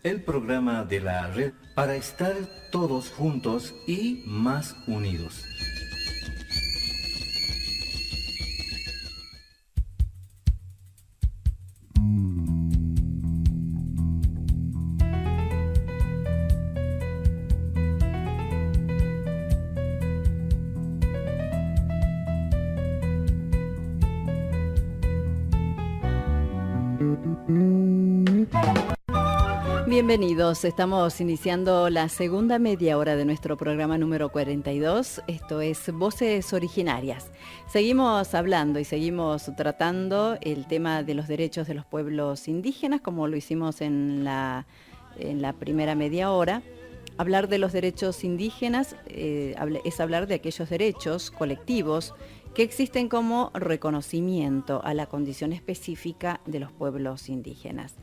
el programa de la red para estar todos juntos y más unidos. Bienvenidos, estamos iniciando la segunda media hora de nuestro programa número 42, esto es Voces Originarias. Seguimos hablando y seguimos tratando el tema de los derechos de los pueblos indígenas, como lo hicimos en la primera media hora. Hablar de los derechos indígenas es hablar de aquellos derechos colectivos que existen como reconocimiento a la condición específica de los pueblos indígenas.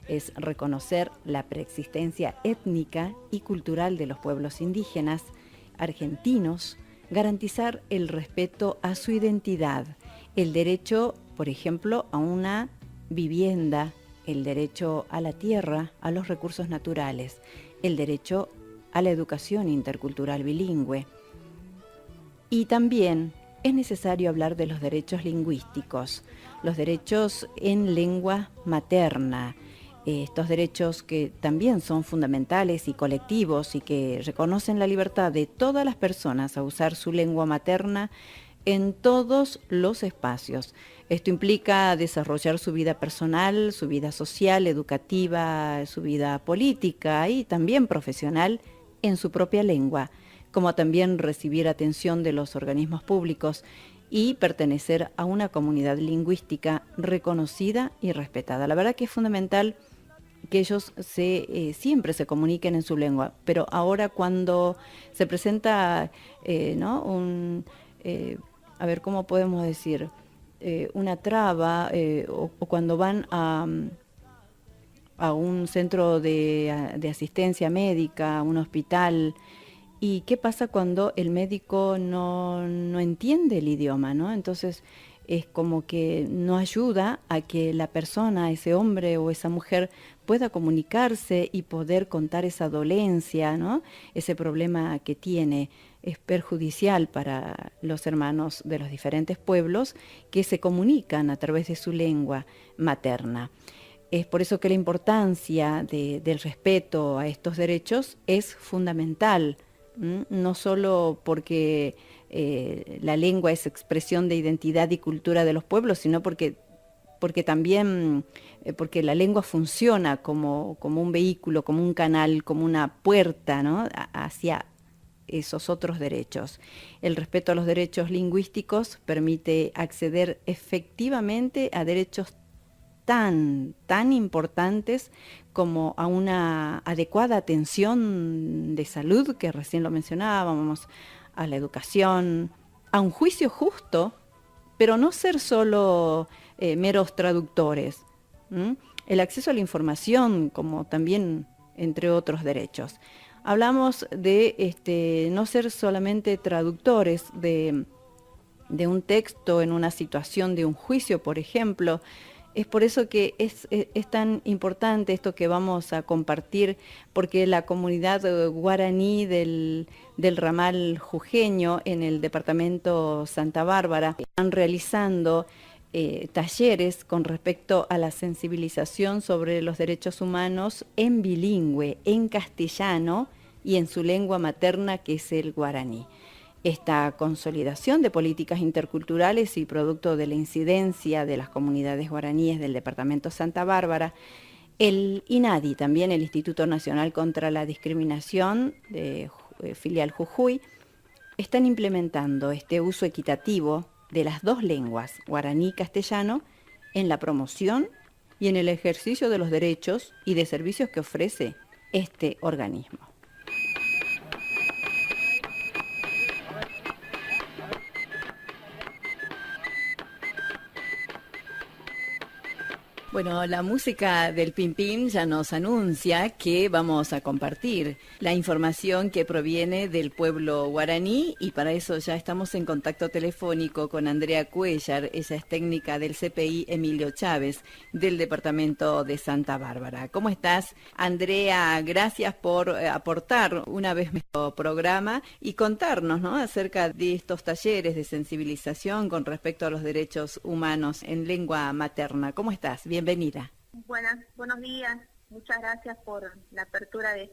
Es reconocer la preexistencia étnica y cultural de los pueblos indígenas argentinos, garantizar el respeto a su identidad, el derecho, por ejemplo, a una vivienda, el derecho a la tierra, a los recursos naturales, el derecho a la educación intercultural bilingüe. Y también es necesario hablar de los derechos lingüísticos, los derechos en lengua materna, estos derechos que también son fundamentales y colectivos y que reconocen la libertad de todas las personas a usar su lengua materna en todos los espacios. Esto implica desarrollar su vida personal, su vida social, educativa, su vida política y también profesional en su propia lengua, como también recibir atención de los organismos públicos y pertenecer a una comunidad lingüística reconocida y respetada. La verdad que es fundamental que ellos siempre se comuniquen en su lengua, pero ahora cuando se presenta, a ver, ¿cómo podemos decir? Una traba o cuando van a un centro de asistencia médica, a un hospital. ¿Y qué pasa cuando el médico no entiende el idioma, ¿no? Entonces es como que no ayuda a que la persona, ese hombre o esa mujer, pueda comunicarse y poder contar esa dolencia, ¿no? Ese problema que tiene es perjudicial para los hermanos de los diferentes pueblos que se comunican a través de su lengua materna. Es por eso que la importancia del respeto a estos derechos es fundamental. No solo porque la lengua es expresión de identidad y cultura de los pueblos, sino porque también porque la lengua funciona como un vehículo, como un canal, como una puerta, ¿no?, hacia esos otros derechos. El respeto a los derechos lingüísticos permite acceder efectivamente a derechos tan importantes como a una adecuada atención de salud, que recién lo mencionábamos, a la educación, a un juicio justo, pero no ser solo meros traductores. El acceso a la información, como también entre otros derechos. Hablamos de no ser solamente traductores de un texto en una situación de un juicio, por ejemplo. Es por eso que es tan importante esto que vamos a compartir, porque la comunidad guaraní del ramal jujeño en el departamento Santa Bárbara están realizando talleres con respecto a la sensibilización sobre los derechos humanos en bilingüe, en castellano y en su lengua materna, que es el guaraní. Esta consolidación de políticas interculturales y producto de la incidencia de las comunidades guaraníes del departamento Santa Bárbara, el INADI, también el Instituto Nacional contra la Discriminación de filial Jujuy, están implementando este uso equitativo de las dos lenguas, guaraní y castellano, en la promoción y en el ejercicio de los derechos y de servicios que ofrece este organismo. Bueno, la música del Pim Pim ya nos anuncia que vamos a compartir la información que proviene del pueblo guaraní y para eso ya estamos en contacto telefónico con Andrea Cuellar, ella es técnica del CPI Emilio Chávez del departamento de Santa Bárbara. ¿Cómo estás, Andrea? Gracias por aportar una vez más al programa y contarnos, ¿no?, acerca de estos talleres de sensibilización con respecto a los derechos humanos en lengua materna. ¿Cómo estás? Bienvenida. Buenos días. Muchas gracias por la apertura de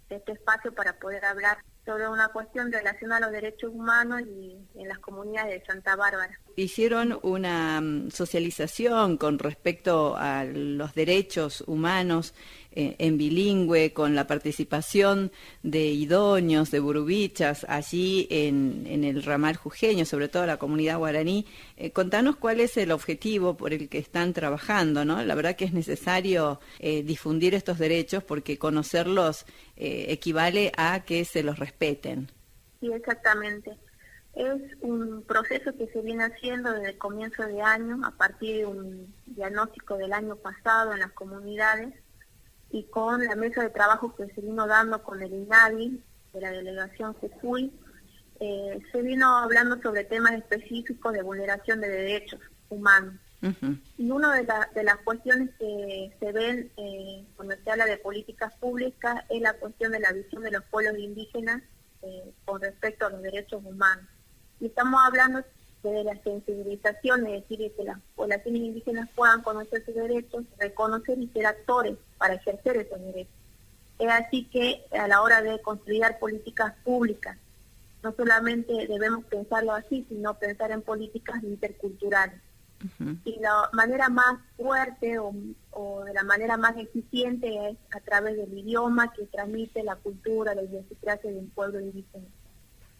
este espacio para poder hablar sobre una cuestión relacionada a los derechos humanos y en las comunidades de Santa Bárbara. Hicieron una socialización con respecto a los derechos humanos en bilingüe, con la participación de idóneos, de burubichas, allí en el ramal jujeño, sobre todo la comunidad guaraní. Contanos cuál es el objetivo por el que están trabajando, ¿no? La verdad que es necesario difundir estos derechos porque conocerlos equivale a que se los respeten. Sí, exactamente. Es un proceso que se viene haciendo desde el comienzo de año, a partir de un diagnóstico del año pasado en las comunidades, y con la mesa de trabajo que se vino dando con el INADI de la delegación Jujuy, se vino hablando sobre temas específicos de vulneración de derechos humanos. Uh-huh. Y una de las cuestiones que se ven cuando se habla de políticas públicas es la cuestión de la visión de los pueblos indígenas con respecto a los derechos humanos. Y estamos hablando de la sensibilización, es decir, que las poblaciones indígenas puedan conocer sus derechos, reconocer y ser actores para ejercer esos derechos. Es así que a la hora de construir políticas públicas, no solamente debemos pensarlo así, sino pensar en políticas interculturales. Uh-huh. Y la manera más fuerte o de la manera más eficiente es a través del idioma que transmite la cultura, la idiosincrasia de un pueblo indígena.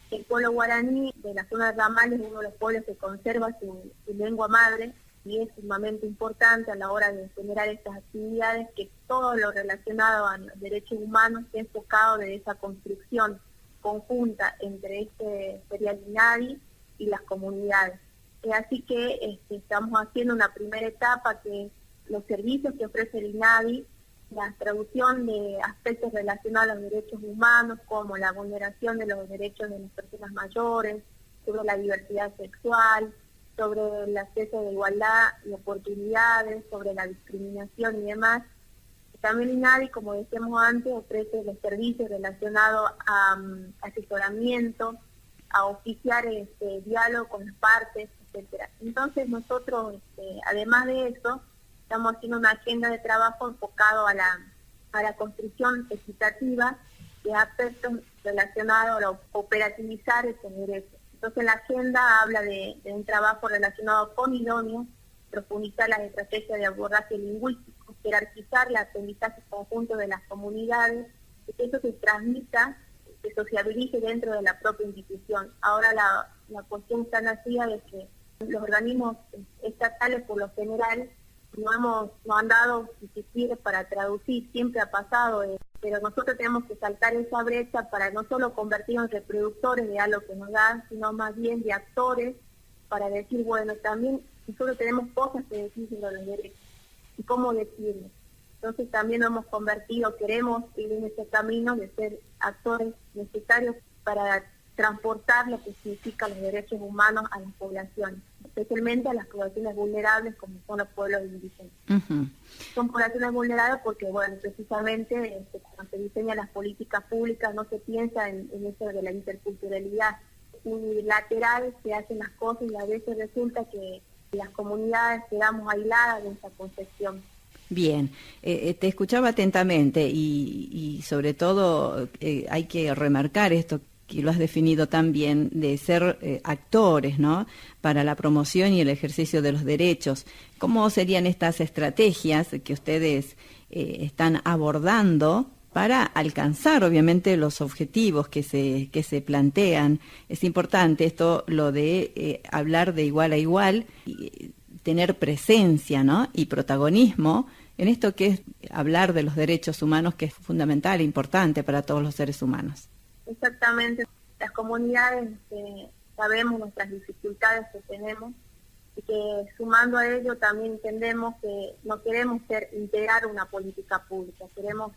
El pueblo guaraní de la zona de Ramal es uno de los pueblos que conserva su lengua madre y es sumamente importante a la hora de generar estas actividades que todo lo relacionado a los derechos humanos esté enfocado de esa construcción conjunta entre sería el INADI y las comunidades. Así que estamos haciendo una primera etapa que es los servicios que ofrece el INADI, la traducción de aspectos relacionados a los derechos humanos, como la vulneración de los derechos de las personas mayores, sobre la diversidad sexual, sobre el acceso de igualdad y oportunidades, sobre la discriminación y demás. También INADI, como decíamos antes, ofrece los servicios relacionados a asesoramiento, a oficiar diálogo con las partes, etcétera. Entonces nosotros, además de eso, estamos haciendo una agenda de trabajo enfocado a la construcción equitativa de aspectos relacionados a operativizar estos derechos. Entonces la agenda habla de un trabajo relacionado con idóneos, profundizar las estrategias de abordaje lingüístico, jerarquizar el aprendizaje conjunto de las comunidades, y que eso se transmita, se sociabilice dentro de la propia institución. Ahora la cuestión está nacida de que los organismos estatales por lo general no han dado suficiente para traducir, siempre ha pasado, pero nosotros tenemos que saltar esa brecha para no solo convertirnos en reproductores de algo que nos dan, sino más bien de actores para decir, bueno, también nosotros tenemos cosas que decir sobre los derechos y cómo decirlo. Entonces también nos hemos convertido, queremos ir en ese camino de ser actores necesarios para transportar lo que significan los derechos humanos a las poblaciones, especialmente a las poblaciones vulnerables como son los pueblos indígenas. Uh-huh. Son poblaciones vulnerables porque, bueno, precisamente cuando se diseñan las políticas públicas no se piensa en eso de la interculturalidad. Unilateral se hacen las cosas y a veces resulta que las comunidades quedamos aisladas de esa concepción. Bien, te escuchaba atentamente y sobre todo hay que remarcar esto que lo has definido tan bien, de ser actores, ¿no?, para la promoción y el ejercicio de los derechos. ¿Cómo serían estas estrategias que ustedes están abordando para alcanzar, obviamente, los objetivos que se plantean? Es importante esto, lo de hablar de igual a igual, y tener presencia, ¿no?, y protagonismo en esto que es hablar de los derechos humanos, que es fundamental e importante para todos los seres humanos. Exactamente. Las comunidades sabemos nuestras dificultades que tenemos y que sumando a ello también entendemos que no queremos integrar una política pública, queremos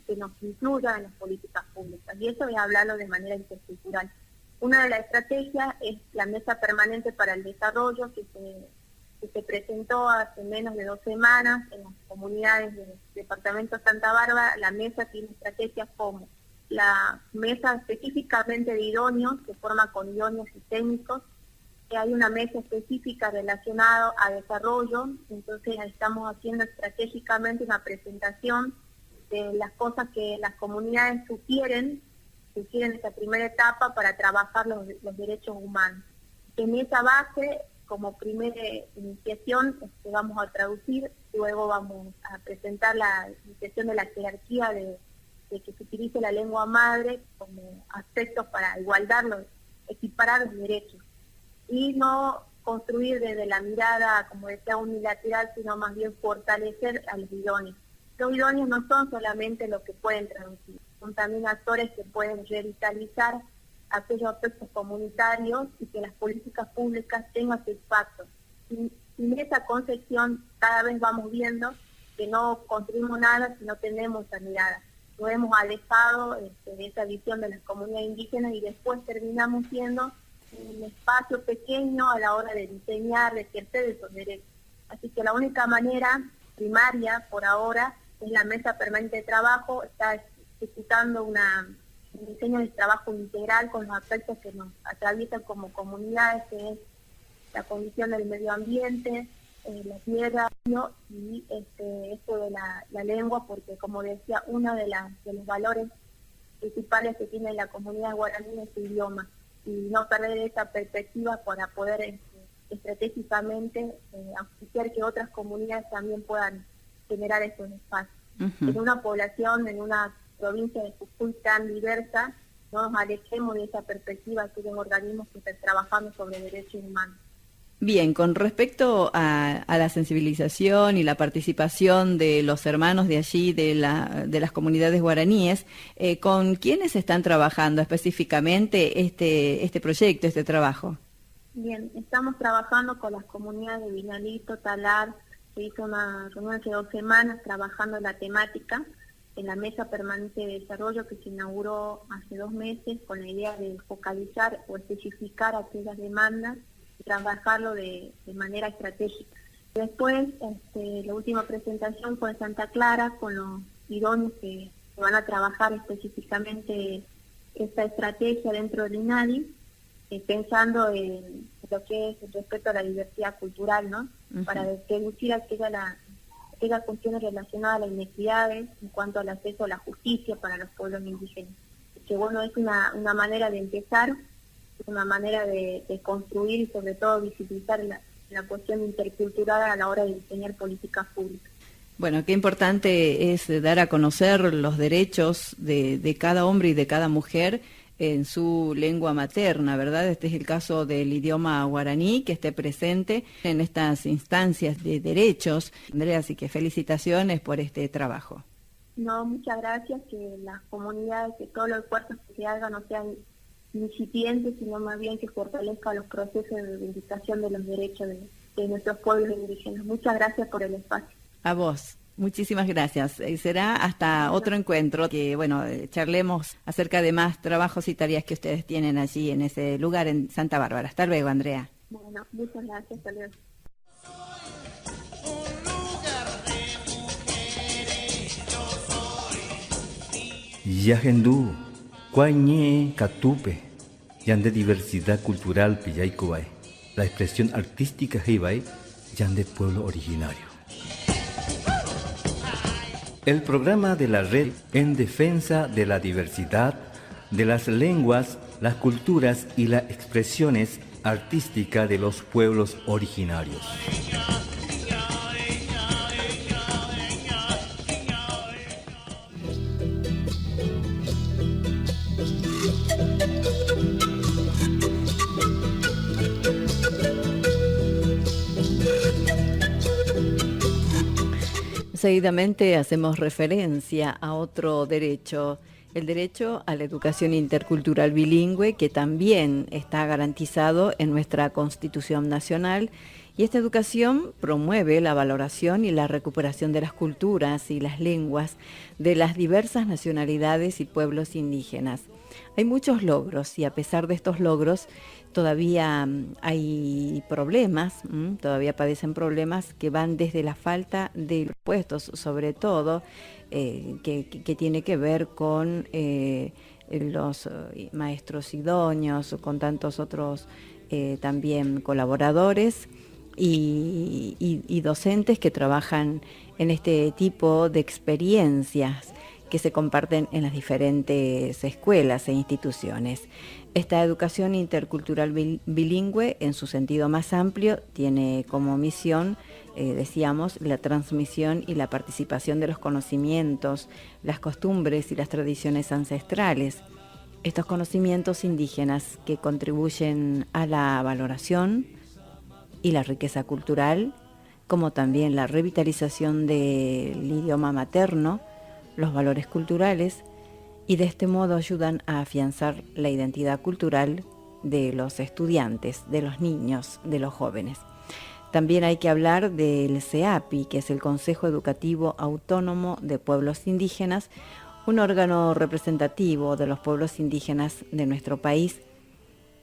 que nos incluya en las políticas públicas, y eso es hablarlo de manera intercultural. Una de las estrategias es la Mesa Permanente para el Desarrollo que se presentó hace menos de 2 semanas en las comunidades del departamento de Santa Bárbara. La mesa tiene estrategias como la mesa específicamente de idóneos, que forma con idóneos y técnicos, que hay una mesa específica relacionada a desarrollo, entonces estamos haciendo estratégicamente una presentación de las cosas que las comunidades sugieren esta primera etapa para trabajar los derechos humanos. En esa base, como primera iniciación, vamos a traducir, luego vamos a presentar la iniciación de la jerarquía de que se utilice la lengua madre como aspectos para equiparar los derechos, y no construir desde la mirada, como decía, unilateral, sino más bien fortalecer a los idóneos. Los idóneos no son solamente lo que pueden traducir, son también actores que pueden revitalizar aquellos aspectos comunitarios y que las políticas públicas tengan su impacto. Sin esa concepción cada vez vamos viendo que no construimos nada si no tenemos esa mirada. Nos hemos alejado de esa visión de las comunidades indígenas y después terminamos siendo un espacio pequeño a la hora de diseñar, de ejercer esos derechos. Así que la única manera primaria por ahora es la Mesa Permanente de Trabajo, está ejecutando un diseño de trabajo integral con los aspectos que nos atraviesan como comunidades, que es la condición del medio ambiente, la tierra, ¿no? Y esto de la lengua, porque como decía, uno de los valores principales que tiene la comunidad guaraní es su idioma, y no perder esa perspectiva para poder estratégicamente auspiciar que otras comunidades también puedan generar estos espacios. En una población, en una provincia de Jujuy tan diversa, no nos alejemos de esa perspectiva que los organismos que están trabajando sobre derechos humanos. Bien, con respecto a la sensibilización y la participación de los hermanos de allí, de las comunidades guaraníes, ¿con quiénes están trabajando específicamente este proyecto, este trabajo? Bien, estamos trabajando con las comunidades de Vinalito, Talar. Se hizo una reunión hace 2 semanas trabajando la temática en la Mesa Permanente de Desarrollo que se inauguró hace 2 meses con la idea de focalizar o especificar aquellas demandas y trabajarlo de manera estratégica. Después, la última presentación fue en Santa Clara con los idóneos que van a trabajar específicamente esta estrategia dentro del INADI, pensando en lo que es el respeto a la diversidad cultural, ¿no? Para reducir aquellas cuestiones relacionadas a las inequidades en cuanto al acceso a la justicia para los pueblos indígenas. Que bueno, es una manera de empezar, es una manera de construir y sobre todo visibilizar la cuestión intercultural a la hora de diseñar políticas públicas. Bueno, qué importante es dar a conocer los derechos de cada hombre y de cada mujer en su lengua materna, ¿verdad? Este es el caso del idioma guaraní, que esté presente en estas instancias de derechos. Andrea, así que felicitaciones por este trabajo. No, muchas gracias, que las comunidades, que todos los esfuerzos que se hagan no sean incipientes, sino más bien que fortalezcan los procesos de reivindicación de los derechos de nuestros pueblos indígenas. Muchas gracias por el espacio. A vos. Muchísimas gracias. Será hasta otro encuentro que, charlemos acerca de más trabajos y tareas que ustedes tienen allí en ese lugar en Santa Bárbara. Hasta luego, Andrea. Bueno, muchas gracias. Hasta luego. Yahendú, Cuañe Catupe, Yande Diversidad Cultural Pillaicubay, la expresión artística Heibay, Yande Pueblo Originario. El programa de la red en defensa de la diversidad, de las lenguas, las culturas y las expresiones artísticas de los pueblos originarios. Seguidamente hacemos referencia a otro derecho, el derecho a la educación intercultural bilingüe, que también está garantizado en nuestra Constitución Nacional Y esta educación promueve la valoración y la recuperación de las culturas y las lenguas de las diversas nacionalidades y pueblos indígenas. Hay muchos logros y a pesar de estos logros todavía hay problemas, todavía padecen problemas que van desde la falta de puestos, sobre todo, que tiene que ver con los maestros idóneos, con tantos otros también colaboradores y docentes que trabajan en este tipo de experiencias que se comparten en las diferentes escuelas e instituciones. Esta educación intercultural bilingüe, en su sentido más amplio, tiene como misión, decíamos, la transmisión y la participación de los conocimientos, las costumbres y las tradiciones ancestrales. Estos conocimientos indígenas que contribuyen a la valoración y la riqueza cultural, como también la revitalización del idioma materno, los valores culturales, y de este modo ayudan a afianzar la identidad cultural de los estudiantes, de los niños, de los jóvenes. También hay que hablar del CEAPI, que es el Consejo Educativo Autónomo de Pueblos Indígenas, un órgano representativo de los pueblos indígenas de nuestro país,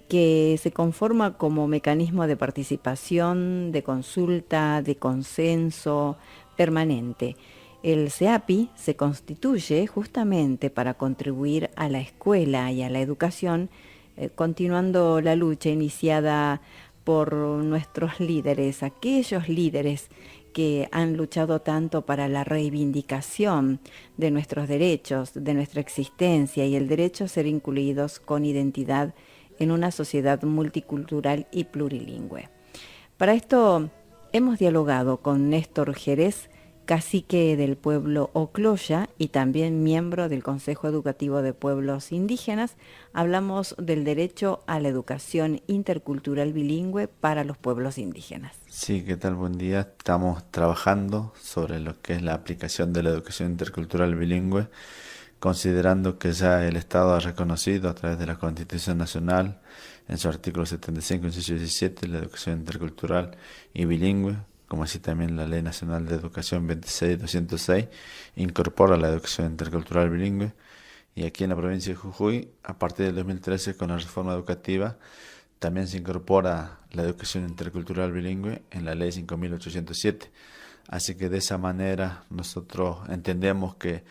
que se conforma como mecanismo de participación, de consulta, de consenso permanente. El CEAPI se constituye justamente para contribuir a la escuela y a la educación, continuando la lucha iniciada por nuestros líderes, aquellos líderes que han luchado tanto para la reivindicación de nuestros derechos, de nuestra existencia y el derecho a ser incluidos con identidad en una sociedad multicultural y plurilingüe. Para esto hemos dialogado con Néstor Jerez, cacique del pueblo Ocloya y también miembro del Consejo Educativo de Pueblos Indígenas. Hablamos del derecho a la educación intercultural bilingüe para los pueblos indígenas. Sí, ¿qué tal? Buen día. Estamos trabajando sobre lo que es la aplicación de la educación intercultural bilingüe, considerando que ya el Estado ha reconocido a través de la Constitución Nacional, en su artículo 75, inciso 17, la educación intercultural y bilingüe, como así también la Ley Nacional de Educación 26.206 incorpora la educación intercultural bilingüe, y aquí en la provincia de Jujuy, a partir del 2013 con la reforma educativa, también se incorpora la educación intercultural bilingüe en la Ley 5.807. Así que de esa manera nosotros entendemos que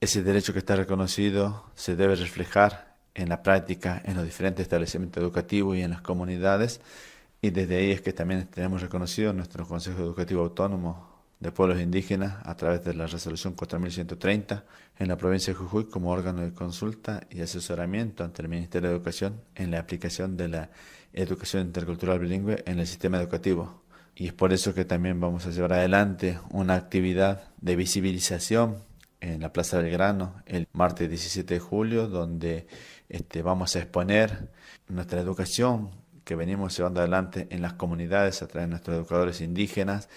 ese derecho que está reconocido se debe reflejar en la práctica, en los diferentes establecimientos educativos y en las comunidades, y desde ahí es que también tenemos reconocido nuestro Consejo Educativo Autónomo de Pueblos Indígenas a través de la Resolución 4130 en la provincia de Jujuy como órgano de consulta y asesoramiento ante el Ministerio de Educación en la aplicación de la educación intercultural bilingüe en el sistema educativo. Y es por eso que también vamos a llevar adelante una actividad de visibilización en la Plaza Belgrano el martes 17 de julio, donde vamos a exponer nuestra educación que venimos llevando adelante en las comunidades a través de nuestros educadores indígenas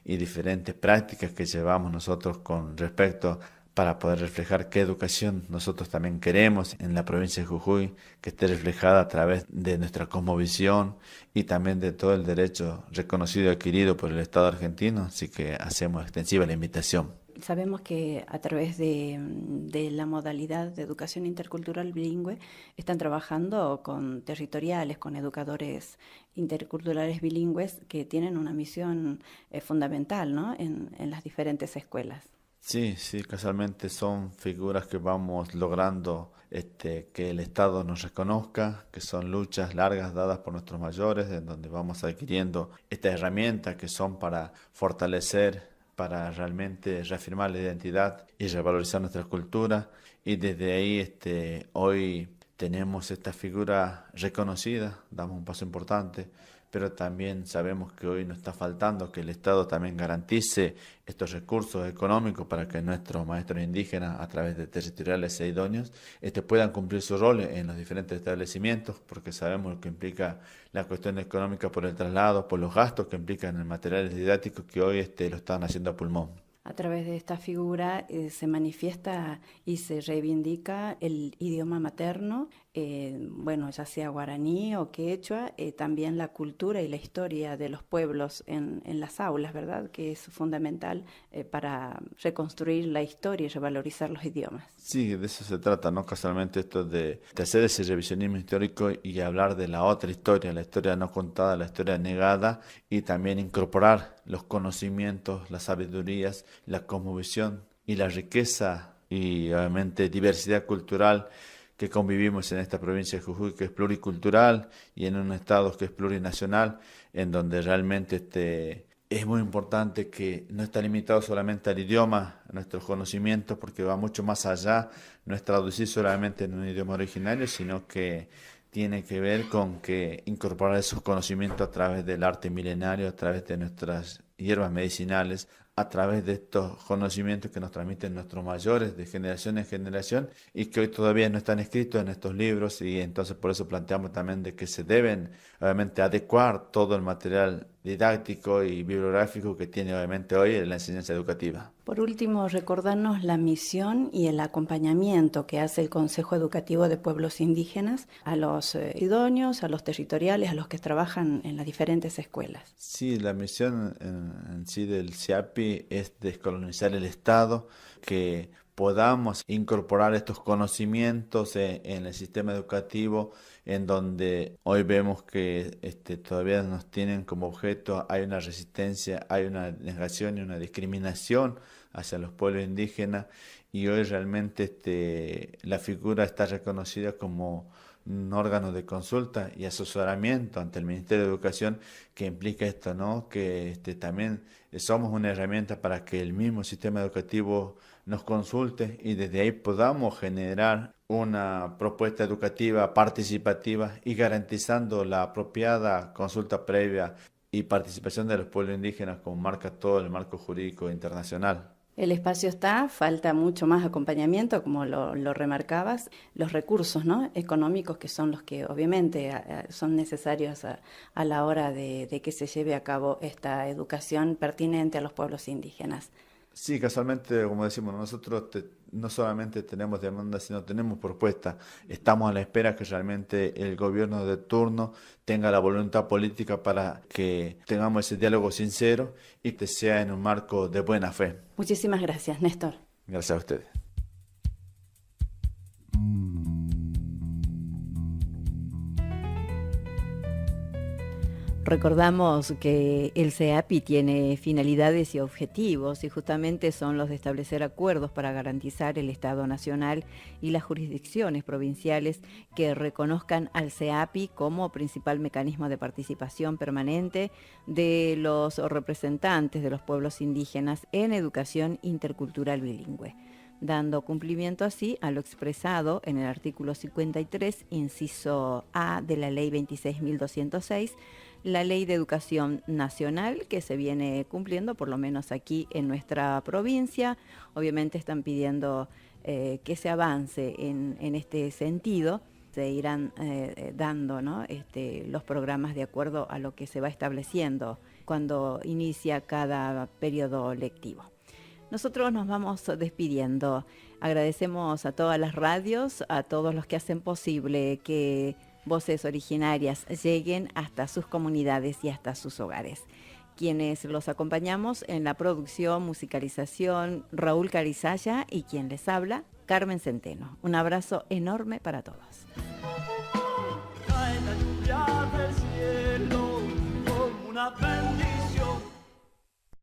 y diferentes prácticas que llevamos nosotros con respecto para poder reflejar qué educación nosotros también queremos en la provincia de Jujuy, que esté reflejada a través de nuestra cosmovisión y también de todo el derecho reconocido y adquirido por el Estado argentino, así que hacemos extensiva la invitación. Sabemos que a través de la modalidad de educación intercultural bilingüe están trabajando con territoriales, con educadores interculturales bilingües que tienen una misión fundamental, ¿no? en las diferentes escuelas. Sí, casualmente son figuras que vamos logrando que el Estado nos reconozca, que son luchas largas dadas por nuestros mayores, en donde vamos adquiriendo estas herramientas que son para fortalecer, para realmente reafirmar la identidad y revalorizar nuestra cultura. Y desde ahí hoy tenemos esta figura reconocida, damos un paso importante, pero también sabemos que hoy nos está faltando que el Estado también garantice estos recursos económicos para que nuestros maestros indígenas, a través de territoriales e idóneos, puedan cumplir su rol en los diferentes establecimientos, porque sabemos lo que implica la cuestión económica por el traslado, por los gastos que implican en materiales didácticos que hoy lo están haciendo a pulmón. A través de esta figura se manifiesta y se reivindica el idioma materno, bueno, ya sea guaraní o quechua, también la cultura y la historia de los pueblos en las aulas, ¿verdad? Que es fundamental para reconstruir la historia y revalorizar los idiomas. Sí, de eso se trata, ¿no? Casualmente esto de hacer ese revisionismo histórico y hablar de la otra historia, la historia no contada, la historia negada, y también incorporar los conocimientos, las sabidurías, la cosmovisión y la riqueza y obviamente diversidad cultural que convivimos en esta provincia de Jujuy, que es pluricultural, y en un estado que es plurinacional, en donde realmente es muy importante que no está limitado solamente al idioma, a nuestros conocimientos, porque va mucho más allá, no es traducir solamente en un idioma originario, sino que tiene que ver con que incorporar esos conocimientos a través del arte milenario, a través de nuestras hierbas medicinales, a través de estos conocimientos que nos transmiten nuestros mayores de generación en generación y que hoy todavía no están escritos en estos libros, y entonces por eso planteamos también de que se deben obviamente adecuar todo el material didáctico y bibliográfico que tiene obviamente hoy en la enseñanza educativa. Por último, recordarnos la misión y el acompañamiento que hace el Consejo Educativo de Pueblos Indígenas a los idóneos, a los territoriales, a los que trabajan en las diferentes escuelas. Sí, la misión en sí del CIAPI es descolonizar el Estado, que podamos incorporar estos conocimientos en el sistema educativo, en donde hoy vemos que todavía nos tienen como objeto, hay una resistencia, hay una negación y una discriminación hacia los pueblos indígenas, y hoy realmente la figura está reconocida como un órgano de consulta y asesoramiento ante el Ministerio de Educación, que implica esto, ¿no? Que también somos una herramienta para que el mismo sistema educativo nos consulte y desde ahí podamos generar una propuesta educativa participativa y garantizando la apropiada consulta previa y participación de los pueblos indígenas, como marca todo el marco jurídico internacional. El espacio está, falta mucho más acompañamiento, como lo remarcabas, los recursos, ¿no?, económicos, que son los que obviamente son necesarios a la hora de que se lleve a cabo esta educación pertinente a los pueblos indígenas. Sí, casualmente, como decimos, nosotros no solamente tenemos demandas, sino tenemos propuestas. Estamos a la espera que realmente el gobierno de turno tenga la voluntad política para que tengamos ese diálogo sincero y que sea en un marco de buena fe. Muchísimas gracias, Néstor. Gracias a ustedes. Recordamos que el CEAPI tiene finalidades y objetivos, y justamente son los de establecer acuerdos para garantizar el Estado Nacional y las jurisdicciones provinciales que reconozcan al CEAPI como principal mecanismo de participación permanente de los representantes de los pueblos indígenas en educación intercultural bilingüe, dando cumplimiento así a lo expresado en el artículo 53, inciso A de la Ley 26.206, la Ley de Educación Nacional, que se viene cumpliendo por lo menos aquí en nuestra provincia. Obviamente están pidiendo que se avance en este sentido. Se irán dando, ¿no?, los programas de acuerdo a lo que se va estableciendo cuando inicia cada periodo lectivo. Nosotros nos vamos despidiendo. Agradecemos a todas las radios, a todos los que hacen posible que voces originarias lleguen hasta sus comunidades y hasta sus hogares. Quienes los acompañamos en la producción, musicalización, Raúl Carizaya, y quien les habla, Carmen Centeno. Un abrazo enorme para todos. Cae la lluvia del cielo como una